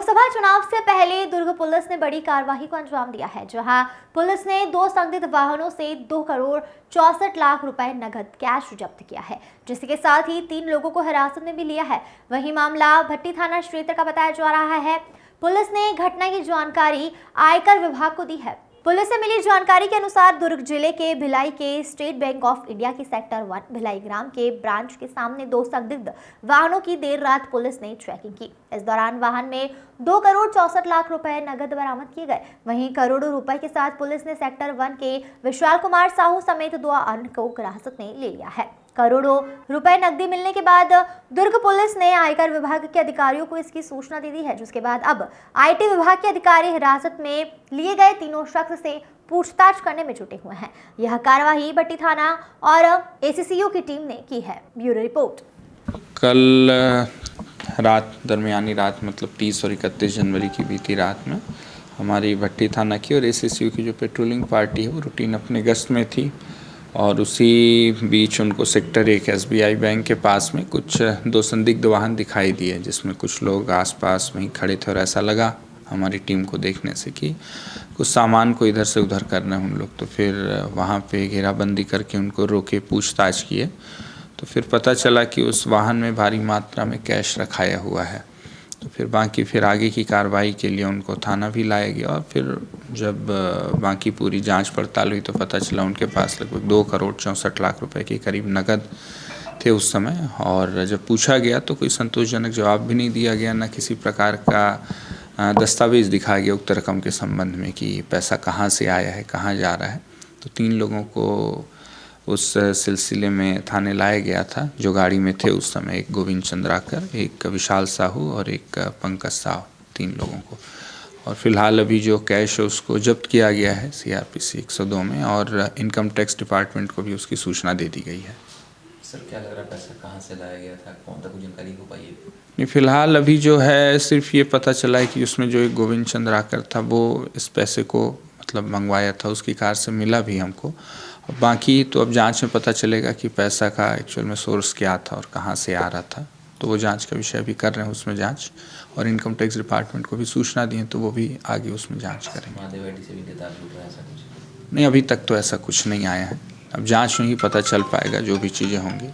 लोकसभा चुनाव से पहले दुर्ग पुलिस ने बड़ी कार्रवाई को अंजाम दिया है, जहां पुलिस ने 2 संदिग्ध वाहनों से 2 करोड़ 64 लाख रुपए नगद कैश जब्त किया है, जिसके साथ ही 3 लोगों को हिरासत में भी लिया है। वहीं मामला भट्टी थाना क्षेत्र का बताया जा रहा है। पुलिस ने घटना की जानकारी आयकर विभाग को दी है। पुलिस से मिली जानकारी के अनुसार दुर्ग जिले के भिलाई के स्टेट बैंक ऑफ इंडिया के सेक्टर 1 भिलाई ग्राम के ब्रांच के सामने 2 संदिग्ध वाहनों की देर रात पुलिस ने चेकिंग की। इस दौरान वाहन में 2 करोड़ 64 लाख रुपए नगद बरामद किए गए। वहीं करोड़ों रुपए के साथ पुलिस ने सेक्टर 1 के विशाल कुमार साहू समेत 2 अन्य को हिरासत में ले लिया है। करोड़ों रुपए नकदी मिलने के बाद दुर्ग पुलिस ने आयकर विभाग के अधिकारियों को इसकी सूचना दे दी है, जिसके बाद अब आईटी विभाग के अधिकारी हिरासत में लिए गए तीनों शख्स से पूछताछ करने में जुटे हुए हैं। यह कार्रवाई भट्टी थाना और एसीसीयू की टीम ने की है। Bureau report. कल रात दरमियानी रात मतलब 30 और 31 जनवरी की बीती रात में हमारी भट्टी थाना की और एसीसीयू की जो पेट्रोलिंग पार्टी है वो रूटीन अपने गश्त में थी और उसी बीच उनको सेक्टर 1 SBI बैंक के पास में कुछ 2 संदिग्ध वाहन दिखाई दिए, जिसमें कुछ लोग आसपास वहीं खड़े थे और ऐसा लगा हमारी टीम को देखने से कि कुछ सामान को इधर से उधर कर रहे हैं उन लोग। तो फिर वहाँ पे घेराबंदी करके उनको रोके, पूछताछ किए तो फिर पता चला कि उस वाहन में भारी मात्रा में कैश रखाया हुआ है। तो फिर आगे की कार्रवाई के लिए उनको थाना भी लाया गया और फिर जब बाकी पूरी जांच पड़ताल हुई तो पता चला उनके पास लगभग 2 करोड़ 64 लाख रुपए के करीब नकद थे उस समय। और जब पूछा गया तो कोई संतोषजनक जवाब भी नहीं दिया गया, न किसी प्रकार का दस्तावेज दिखाया गया उक्त रकम के संबंध में कि पैसा कहाँ से आया है, कहाँ जा रहा है। तो 3 लोगों को उस सिलसिले में थाने लाया गया था जो गाड़ी में थे उस समय, एक गोविंद चंद्राकर, एक विशाल साहू और एक पंकज साहू, 3 लोगों को। और फिलहाल अभी जो कैश है उसको जब्त किया गया है CRPC 102 में और इनकम टैक्स डिपार्टमेंट को भी उसकी सूचना दे दी गई है। सर, क्या लग रहा है पैसा कहाँ से लाया गया था, कौन तक जानकारी हो पाई है? नहीं, फिलहाल अभी जो है सिर्फ ये पता चला है कि उसमें जो एक गोविंद चंद्राकर था वो इस पैसे को मतलब मंगवाया था, उसकी कार से मिला भी हमको। बाकी तो अब जांच में पता चलेगा कि पैसा का एक्चुअल में सोर्स क्या था और कहाँ से आ रहा था। तो वो जांच का विषय भी कर रहे हैं उसमें जांच, और इनकम टैक्स डिपार्टमेंट को भी सूचना दी है तो वो भी आगे उसमें जांच करेंगे। महादेव आईटी से भी देता है ऐसा कुछ? नहीं, अभी तक तो ऐसा कुछ नहीं आया है। अब जांच में ही पता चल पाएगा जो भी चीज़ें होंगी।